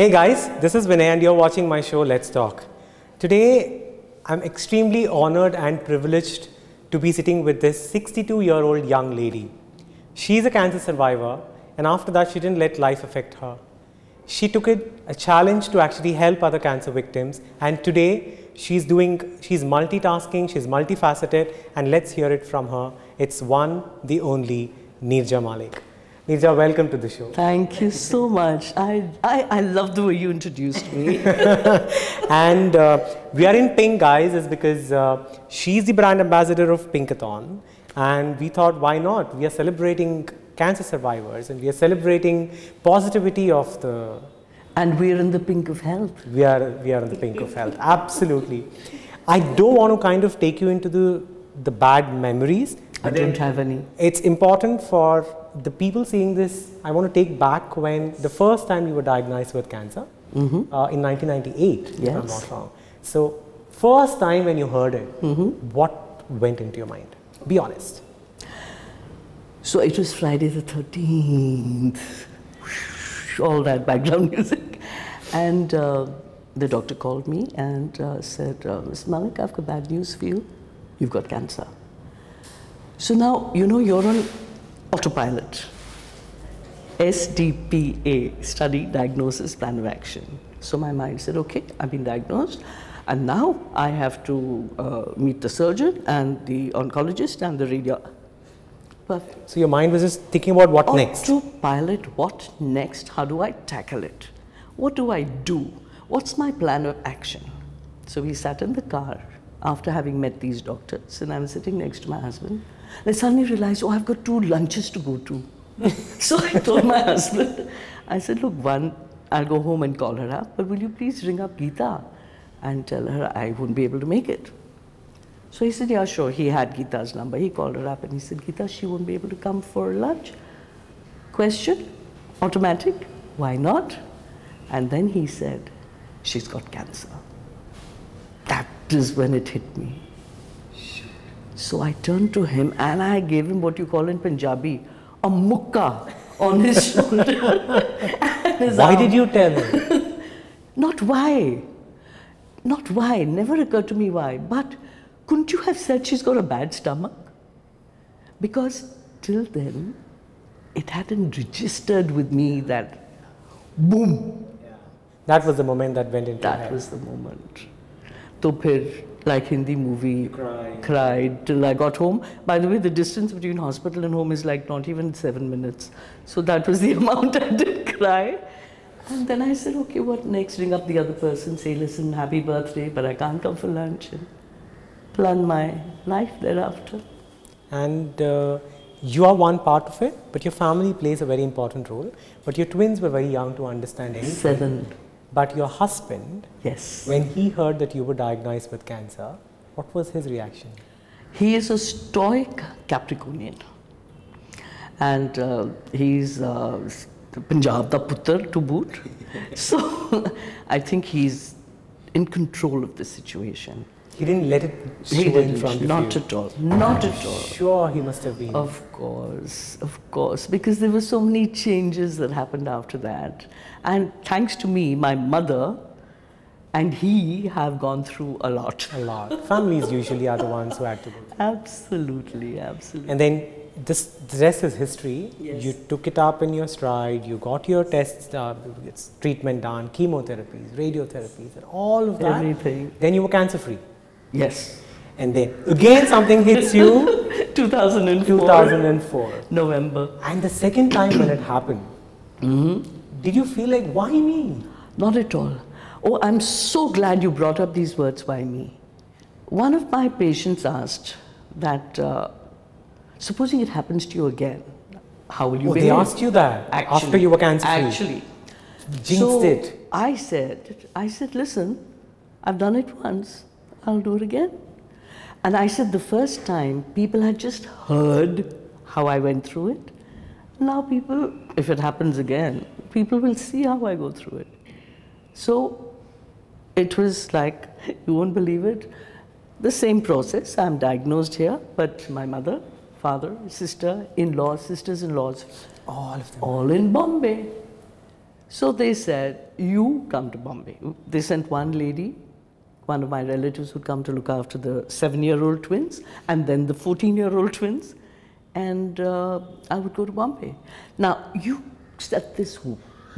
Hey guys, this is Vinay and you're watching my show Let's Talk. Today, I'm extremely honored and privileged to be sitting with this 62-year-old young lady. She's a cancer survivor, and after that, she didn't let life affect her. She took it a challenge to actually help other cancer victims, and today she's multitasking, she's multifaceted, and let's hear it from her. It's one, the only, Neerja Malik. Neerja, welcome to the show. Thank you so much. I love the way you introduced me. And we are in pink, guys, is because she's the brand ambassador of Pinkathon, and we thought, why not? We are celebrating cancer survivors, and we are celebrating positivity of the... And we are in the pink of health. We are in the pink of health, absolutely. I don't want to kind of take you into the bad memories. I don't have any. It's important for the people seeing this. I want to take back when the first time you were diagnosed with cancer in 1998, if I'm not wrong. So, first time when you heard it, what went into your mind? Be honest. So it was Friday the 13th, all that background music. And the doctor called me and said, Mr. Malik, I've got bad news for you. You've got cancer. So now, you know, you're on autopilot. SDPA, Study, Diagnosis, Plan of Action. So my mind said, okay, I've been diagnosed, and now I have to meet the surgeon and the oncologist and the radiologist. Perfect. So your mind was just thinking about what next? Autopilot, what next? How do I tackle it? What do I do? What's my plan of action? So we sat in the car after having met these doctors, and I'm sitting next to my husband. And I suddenly realized, oh, I've got 2 lunches to go to. So I told my husband, I said, look, one, I'll go home and call her up, but will you please ring up Geeta and tell her I won't be able to make it? So he said, yeah, sure. He had Geeta's number. He called her up and he said, Geeta, she won't be able to come for lunch. Question, automatic, why not? And then he said, she's got cancer. That is when it hit me. So I turned to him and I gave him what you call in Punjabi, a mukka on his shoulder. Why did you tell him? Not why. Not why. Never occurred to me why. But couldn't you have said she's got a bad stomach? Because till then, it hadn't registered with me that boom. Yeah. That was the moment that went into your head. That was the moment. So phir, like Hindi movie, cried till I got home. By the way, the distance between hospital and home is like not even 7 minutes. So that was the amount I did cry. And then I said, okay, what next? Ring up the other person, say, listen, happy birthday, but I can't come for lunch. And plan my life thereafter. And you are one part of it, but your family plays a very important role. But your twins were very young to understand anything. 7. But your husband, yes, when he heard that you were diagnosed with cancer, what was his reaction? He is a stoic Capricornian. And he's Punjab da Puttar to boot. So I think he's in control of the situation. He didn't let it show in front of you? Not at all. Not at all. Sure, he must have been. Of course, because there were so many changes that happened after that. And thanks to me, my mother and he have gone through a lot. A lot. Families usually are the ones who had to go through. Absolutely, absolutely. And then the rest is history. Yes. You took it up in your stride, you got your tests, treatment done, chemotherapies, radiotherapies, and all of that. Everything. Then you were cancer free. Yes. And then again something hits you. 2004. November. And the second time when it happened, did you feel like, why me? Not at all. Oh, I'm so glad you brought up these words, why me? One of my patients asked that, supposing it happens to you again, how will you behave? They asked you that after you were cancer free? Actually. Jinxed it. I said, listen, I've done it once, I'll do it again. And I said the first time, people had just heard how I went through it. Now people, if it happens again, people will see how I go through it. So it was like, you won't believe it, the same process. I'm diagnosed here, but my mother, father, sister, in-laws, sisters-in-laws, all of them, all in Bombay. So they said, you come to Bombay. They sent one lady, one of my relatives would come to look after the 7-year-old twins and then the 14-year-old twins. And I would go to Bombay. Now, you said this,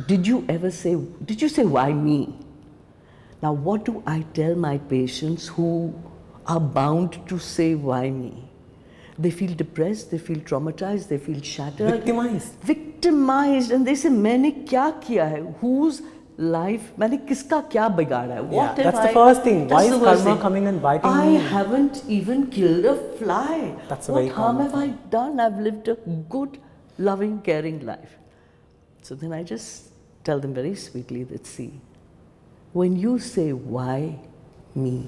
did you say, why me? Now, what do I tell my patients who are bound to say, why me? They feel depressed, they feel traumatized, they feel shattered. Victimized, and they say, मैंने क्या किया है? Whose life, मैंने किसका क्या बिगाड़ा है? What that's the first thing. Why is karma coming and biting me? I haven't even killed a fly. That's what harm have I done? I've lived a good, loving, caring life. So then I just tell them very sweetly that, see, when you say, why me?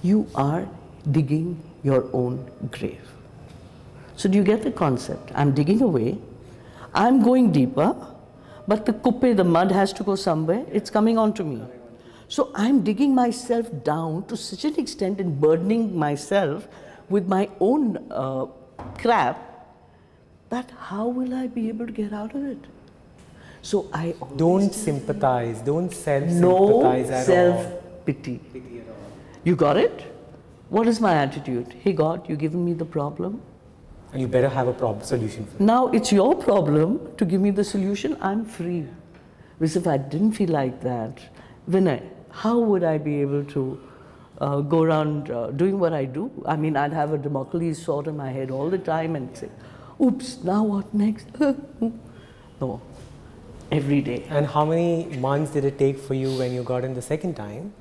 You are digging your own grave. So do you get the concept? I'm digging away, I'm going deeper, but the kuppe, the mud has to go somewhere, it's coming onto me. So I'm digging myself down to such an extent and burdening myself with my own crap, that how will I be able to get out of it? So I always don't sympathize, don't self-sympathize at all. No self-pity. You got it? What is my attitude? Hey God, you've given me the problem. And you better have a solution for it. Now it's your problem to give me the solution. I'm free. Because if I didn't feel like that, Vinay, how would I be able to go around doing what I do? I mean, I'd have a Damocles sword in my head all the time and say, oops, now what next? No, every day. And how many months did it take for you when you got in the second time?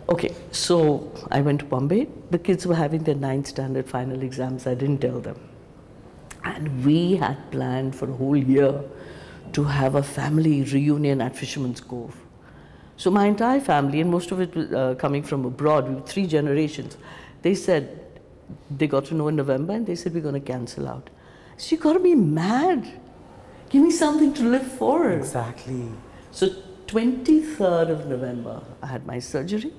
Okay, so I went to Bombay. The kids were having their 9th standard final exams. I didn't tell them. And we had planned for a whole year to have a family reunion at Fisherman's Cove. So my entire family, and most of it was coming from abroad, we were 3 generations, they said, they got to know in November and they said, we're going to cancel out. So you got to be mad. Give me something to live for. Exactly. So 23rd of November, I had my surgery.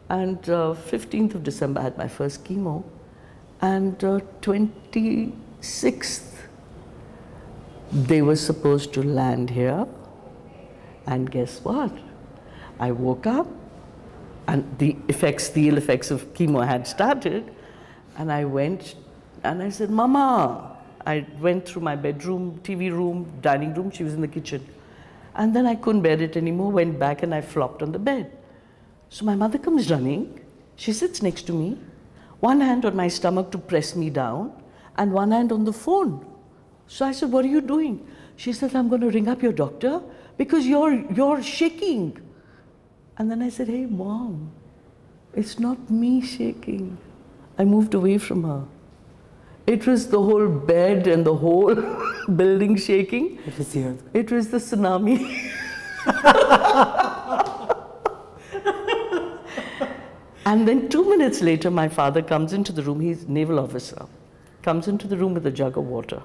And 15th of December, I had my first chemo. And 26th, they were supposed to land here. And guess what? I woke up and the ill effects of chemo had started. And I went and I said, Mama. I went through my bedroom, TV room, dining room. She was in the kitchen. And then I couldn't bear it anymore, went back and I flopped on the bed. So my mother comes running, she sits next to me, one hand on my stomach to press me down, and one hand on the phone. So I said, what are you doing? She said, I'm going to ring up your doctor because you're shaking. And then I said, hey Mom, it's not me shaking. I moved away from her. It was the whole bed and the whole building shaking. It was the earthquake. It was the tsunami. And then 2 minutes later, my father comes into the room. He's a naval officer. Comes into the room with a jug of water.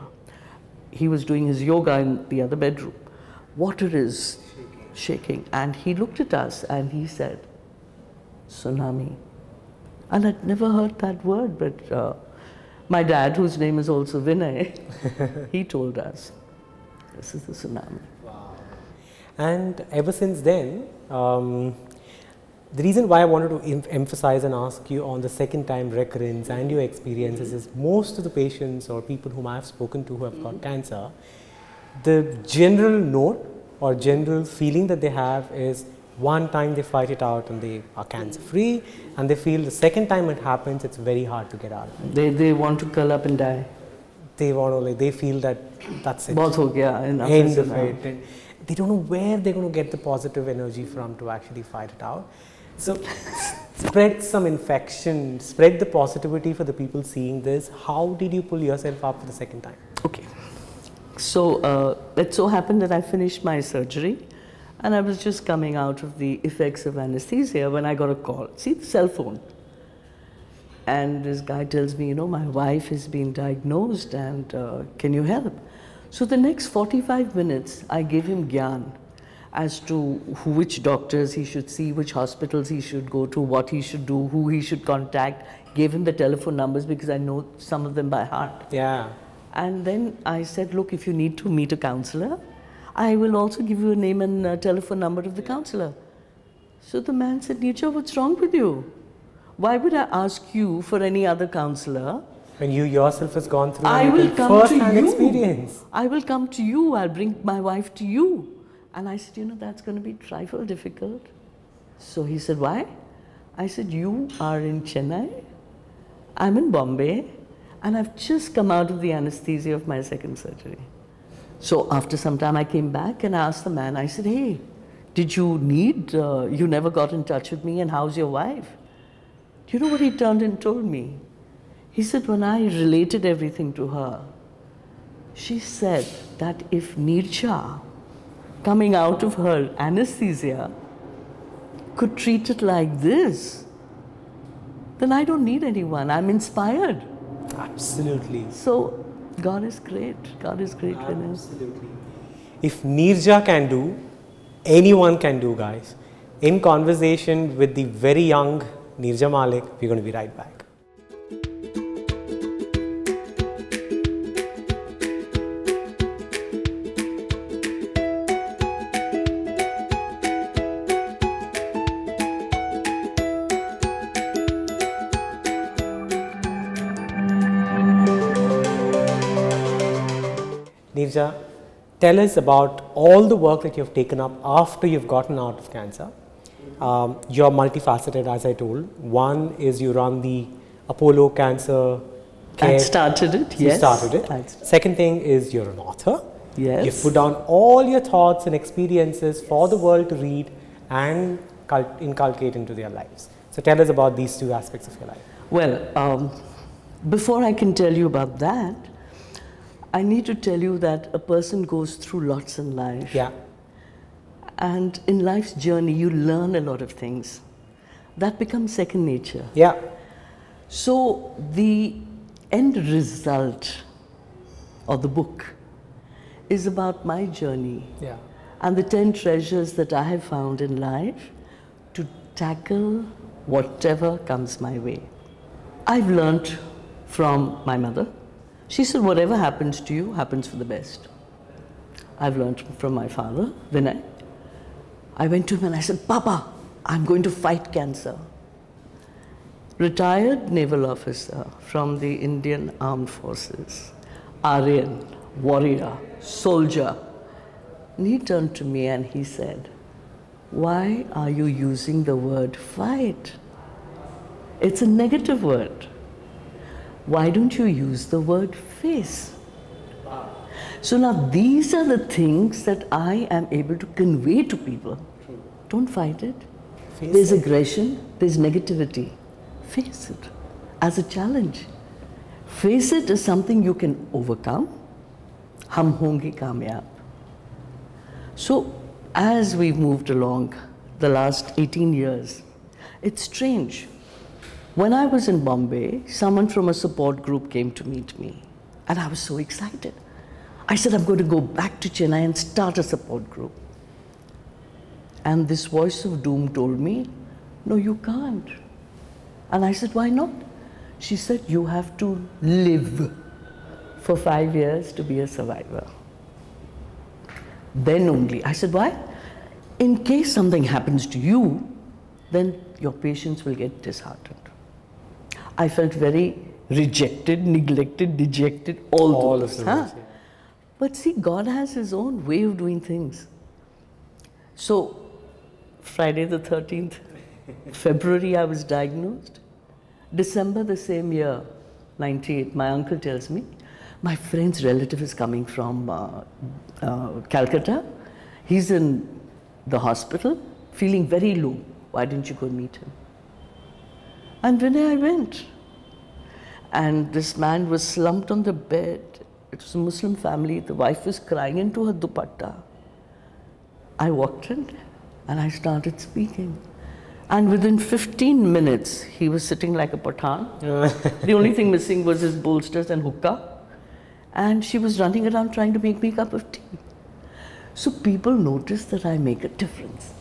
He was doing his yoga in the other bedroom. Water is shaking. And he looked at us and he said, tsunami. And I'd never heard that word, but my dad, whose name is also Vinay, he told us, this is the tsunami. Wow. And ever since then, the reason why I wanted to emphasize and ask you on the second time recurrence and your experiences is most of the patients or people whom I have spoken to who have got cancer, the general note or general feeling that they have is one time they fight it out and they are cancer free, and they feel the second time it happens, it's very hard to get out of it. They want to curl up and die. They want to, like, they feel that that's it. Bahut ho gaya, End of it. And they don't know where they're going to get the positive energy from to actually fight it out. So spread some infection, spread the positivity for the people seeing this. How did you pull yourself up for the second time? Okay. So it so happened that I finished my surgery and I was just coming out of the effects of anesthesia when I got a call. See, the cell phone. And this guy tells me, you know, my wife has been diagnosed and can you help? So the next 45 minutes, I gave him gyan as to which doctors he should see, which hospitals he should go to, what he should do, who he should contact. Gave him the telephone numbers because I know some of them by heart. Yeah. And then I said, look, if you need to meet a counsellor, I will also give you a name and telephone number of the counsellor. So the man said, Neerja, what's wrong with you? Why would I ask you for any other counsellor? When you yourself has gone through first-hand experience. I will come to you. I'll bring my wife to you. And I said, you know, that's going to be trifle difficult. So he said, why? I said, you are in Chennai, I'm in Bombay, and I've just come out of the anesthesia of my second surgery. So after some time I came back and I asked the man, I said, hey, did you need, you never got in touch with me, and how's your wife? Do you know what he turned and told me? He said, when I related everything to her, she said that if Neerja, coming out of her anesthesia, could treat it like this, then I don't need anyone. I'm inspired. Absolutely. So God is great. God is great. Absolutely. If Neerja can do, anyone can do, guys. In conversation with the very young Neerja Malik, we're going to be right back. Neerja, tell us about all the work that you've taken up after you've gotten out of cancer. You're multifaceted, as I told. One is you run the Apollo Cancer Care. I started it, yes. You started it. Second thing is you're an author. Yes. You've put down all your thoughts and experiences for the world to read and inculcate into their lives. So tell us about these two aspects of your life. Well, before I can tell you about that, I need to tell you that a person goes through lots in life. Yeah. And in life's journey, you learn a lot of things. That becomes second nature. Yeah. So the end result of the book is about my journey. Yeah. And the 10 treasures that I have found in life to tackle whatever comes my way. I've learned from my mother. She said, whatever happens to you, happens for the best. I've learned from my father, Vinay. I went to him and I said, Papa, I'm going to fight cancer. Retired naval officer from the Indian Armed Forces, Aryan, warrior, soldier. And he turned to me and he said, why are you using the word fight? It's a negative word. Why don't you use the word face? So now these are the things that I am able to convey to people. Don't fight it. There's aggression, there's negativity. Face it as a challenge. Face it as something you can overcome. Hum honge kamyab. So as we've moved along the last 18 years, it's strange. When I was in Bombay, someone from a support group came to meet me, and I was so excited. I said, I'm going to go back to Chennai and start a support group. And this voice of doom told me, no, you can't. And I said, why not? She said, you have to live for 5 years to be a survivor. Then only. I said, why? In case something happens to you, then your patients will get disheartened. I felt very rejected, neglected, dejected, all those. Of them. But see, God has His own way of doing things. So, Friday the 13th, February, I was diagnosed. December the same year, 98, my uncle tells me, my friend's relative is coming from Calcutta. He's in the hospital, feeling very low. Why didn't you go meet him? And Vinay, I went. And this man was slumped on the bed. It was a Muslim family. The wife was crying into her dupatta. I walked in and I started speaking. And within 15 minutes, he was sitting like a Pathan. The only thing missing was his bolsters and hookah. And she was running around trying to make me a cup of tea. So people noticed that I make a difference.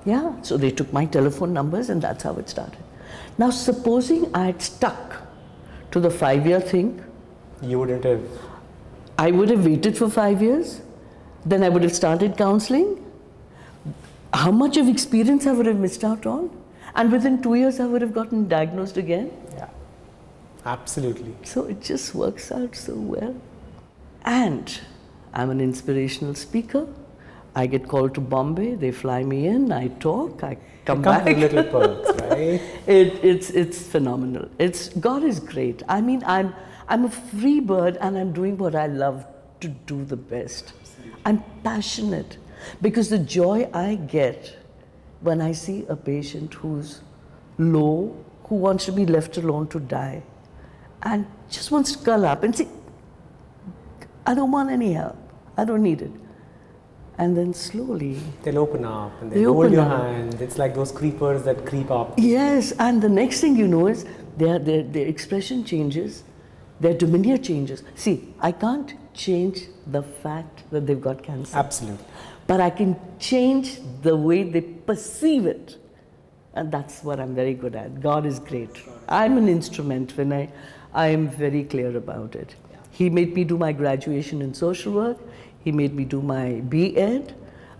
Yeah, so they took my telephone numbers and that's how it started. Now, supposing I had stuck to the 5-year thing, you wouldn't have. I would have waited for 5 years. Then I would have started counseling. How much of experience I would have missed out on? And within 2 years, I would have gotten diagnosed again. Yeah, absolutely. So it just works out so well. And I'm an inspirational speaker. I get called to Bombay, they fly me in, I talk, I come back. With little perks, right? It's phenomenal. God is great. I mean, I'm a free bird and I'm doing what I love to do the best. I'm passionate because the joy I get when I see a patient who's low, who wants to be left alone to die, and just wants to curl up and say, I don't want any help, I don't need it. And then slowly they'll open up and they'll hold your hand. It's like those creepers that creep up. Yes, and the next thing you know is their expression changes, their demeanor changes. See, I can't change the fact that they've got cancer. Absolutely. But I can change the way they perceive it. And that's what I'm very good at. God is great. I'm an instrument, Vinay. I am very clear about it. He made me do my graduation in social work. He made me do my B.Ed.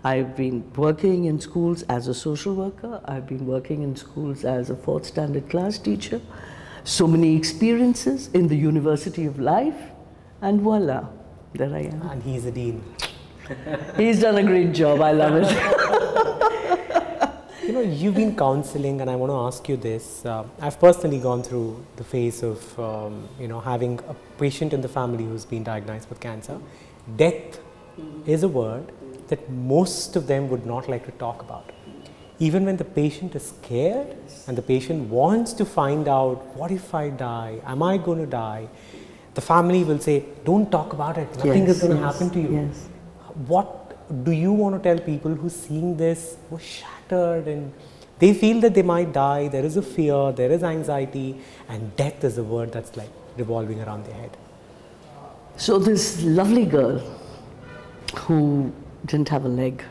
I've been working in schools as a social worker. I've been working in schools as a 4th standard class teacher. So many experiences in the University of Life. And voila, there I am. And he's a dean. He's done a great job. I love it. You know, you've been counseling, and I want to ask you this. I've personally gone through the phase of, having a patient in the family who's been diagnosed with cancer. Death is a word that most of them would not like to talk about. Even when the patient is scared and the patient wants to find out, what if I die? Am I going to die? The family will say, don't talk about it. Nothing is going to happen to you. Yes. What do you want to tell people who are seeing this, who are shattered and they feel that they might die? There is a fear, there is anxiety, and death is a word that's like revolving around their head. So this lovely girl who didn't have a leg,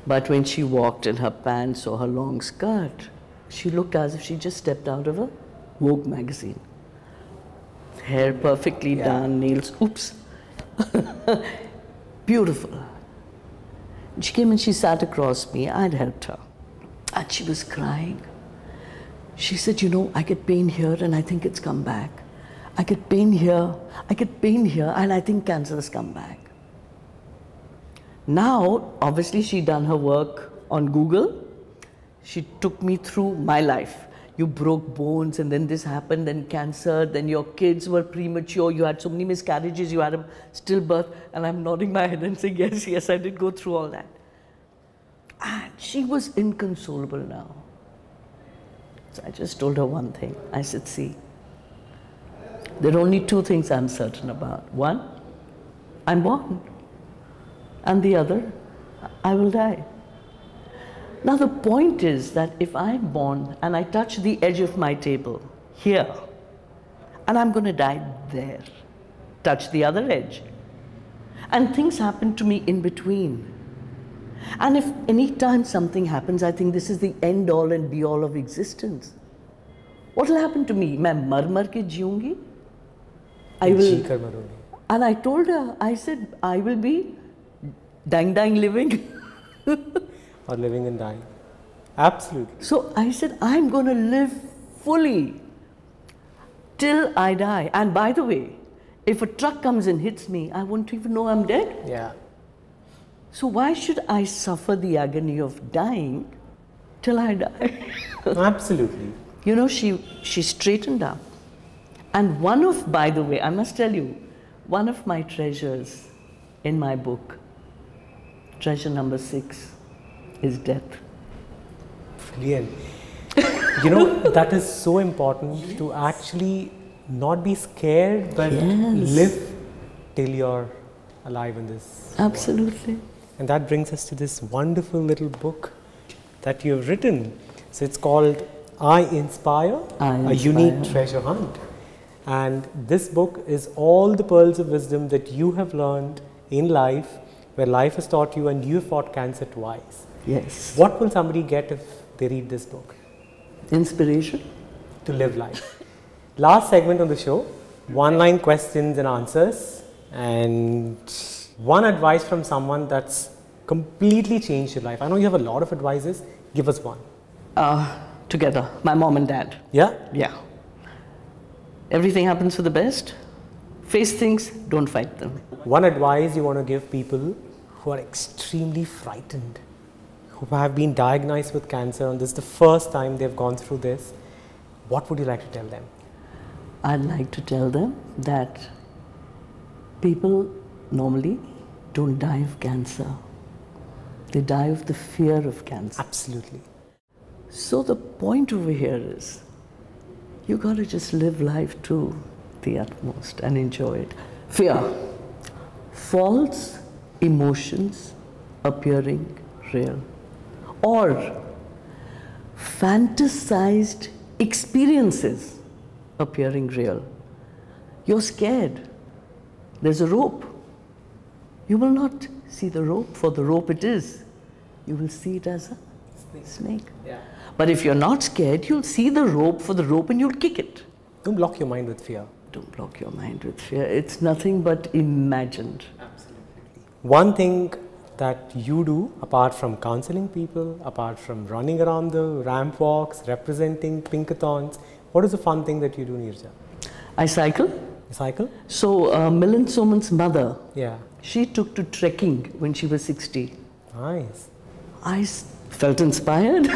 but when she walked in her pants or her long skirt, she looked as if she just stepped out of a Vogue magazine. Hair perfectly done, nails, oops. Beautiful. She came and she sat across me. I'd helped her. And she was crying. She said, you know, I get pain here and I think it's come back. I get pain here, and I think cancer has come back. Now, obviously, she'd done her work on Google. She took me through my life. You broke bones, and then this happened, then cancer, then your kids were premature, you had so many miscarriages, you had a stillbirth, and I'm nodding my head and saying, yes, yes, I did go through all that. And she was inconsolable now. So I just told her one thing. I said, see, there are only 2 things I'm certain about. One, I'm born. And the other, I will die. Now the point is that if I'm born and I touch the edge of my table here, and I'm going to die there, touch the other edge, and things happen to me in between. And if any time something happens, I think this is the end all and be all of existence. What will happen to me? Main mar mar ke jeeungi? I will. And I told her, I said, I will be dying living. Or living and dying. Absolutely. So I said, I'm going to live fully till I die. And by the way, if a truck comes and hits me, I won't even know I'm dead. Yeah. So why should I suffer the agony of dying till I die? Absolutely. You know, she straightened up. And by the way, I must tell you, one of my treasures in my book, treasure number 6, is death. Brilliant. You know, that is so important to actually not be scared, but live till you're alive in this Absolutely. world. And that brings us to this wonderful little book that you've written. So it's called I Inspire, a Unique Treasure Hunt. And this book is all the pearls of wisdom that you have learned in life, where life has taught you, and you have fought cancer twice. Yes. What will somebody get if they read this book? Inspiration. To live life. Last segment on the show, 1-line questions and answers. And one advice from someone that's completely changed your life. I know you have a lot of advices. Give us one. Together, my mom and dad. Yeah? Yeah. Everything happens for the best. Face things, don't fight them. One advice you want to give people who are extremely frightened, who have been diagnosed with cancer and this is the first time they've gone through this, what would you like to tell them? I'd like to tell them that people normally don't die of cancer. They die of the fear of cancer. Absolutely. So the point over here is, you gotta just live life to the utmost and enjoy it. Fear. False emotions appearing real. Or fantasized experiences appearing real. You're scared. There's a rope. You will not see the rope for the rope it is. You will see it as a snake. Yeah. But if you're not scared, you'll see the rope for the rope and you'll kick it. Don't block your mind with fear. Don't block your mind with fear. It's nothing but imagined. Absolutely. One thing that you do, apart from counseling people, apart from running around the ramp walks, representing Pinkathons, what is the fun thing that you do, Neerja? I cycle. You cycle? So Milind Soman's mother, Yeah. she took to trekking when she was 60. Nice. I felt inspired.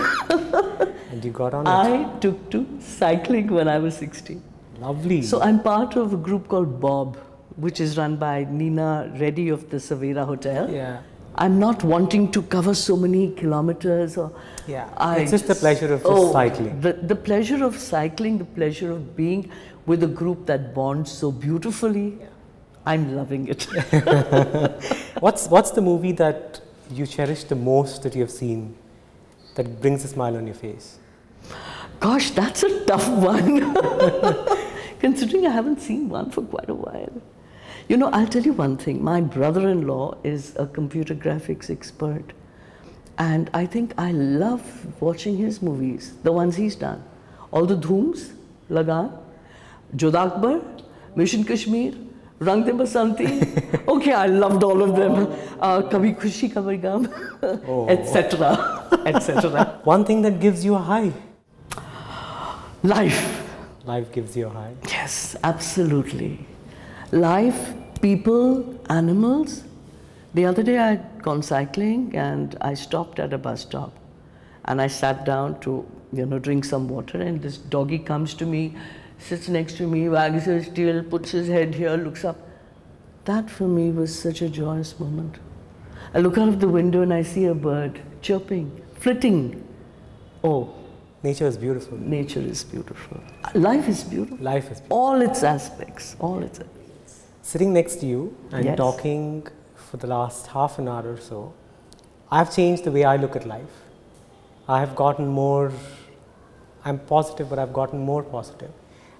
And you got on it. I took to cycling when I was 60. Lovely. So I'm part of a group called Bob, which is run by Neerja Reddy of the Savera Hotel. Yeah. I'm not wanting to cover so many kilometers. Yeah. It's just the pleasure of just cycling. The pleasure of cycling, the pleasure of being with a group that bonds so beautifully. Yeah. I'm loving it. What's the movie that you cherish the most that you have seen that brings a smile on your face? Gosh, that's a tough one. Considering I haven't seen one for quite a while. You know, I'll tell you one thing. My brother-in-law is a computer graphics expert. And I think I love watching his movies, the ones he's done. All the Dhooms, Lagan, Jodha Akbar, Mission Kashmir, Rang De Basanti. Okay, I loved all of them. Kabhi Khushi Kabhi Gum, etc., etc. One thing that gives you a high? Life. Life gives you a high. Yes, absolutely. Life, people, animals. The other day I had gone cycling and I stopped at a bus stop and I sat down to, drink some water, and this doggy comes to me, sits next to me, wags his tail, puts his head here, looks up. That for me was such a joyous moment. I look out of the window and I see a bird chirping, flitting. Oh. Nature is beautiful. Nature is beautiful. Life is beautiful. Life is beautiful. All its aspects, all its aspects. Sitting next to you and Yes. talking for the last half an hour or so, I've changed the way I look at life. I have gotten more, I'm positive, but I've gotten more positive.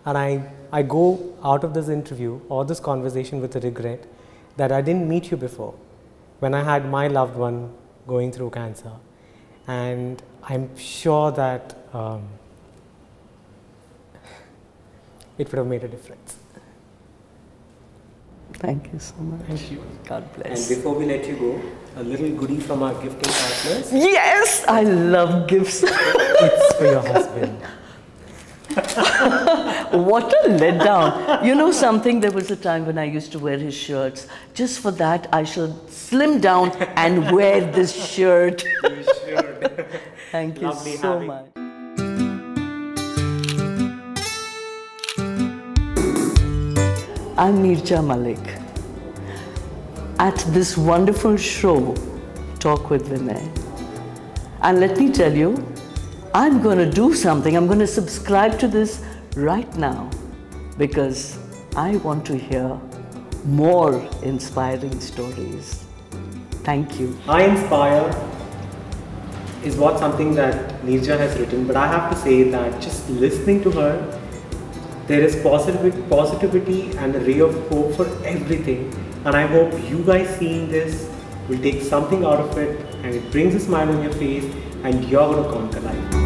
And I go out of this interview or this conversation with a regret that I didn't meet you before when I had my loved one going through cancer. And I'm sure that it would have made a difference. Thank you so much. Thank you. God And bless. before we let you go, a little goodie from our gifting partners. Yes, I love gifts. It's for your husband. What a letdown. You know something, there was a time when I used to wear his shirts. Just for that, I should slim down and wear this shirt. You should. Thank you Lovely so having much. I'm Neerja Malik. At this wonderful show, Talk with Vinay. And let me tell you, I'm going to do something. I'm going to subscribe to this right now because I want to hear more inspiring stories. Thank you. I Inspire is what something that Neerja has written, but I have to say that just listening to her, there is positivity and a ray of hope for everything. And I hope you guys seeing this will take something out of it and it brings a smile on your face and you're going to conquer life.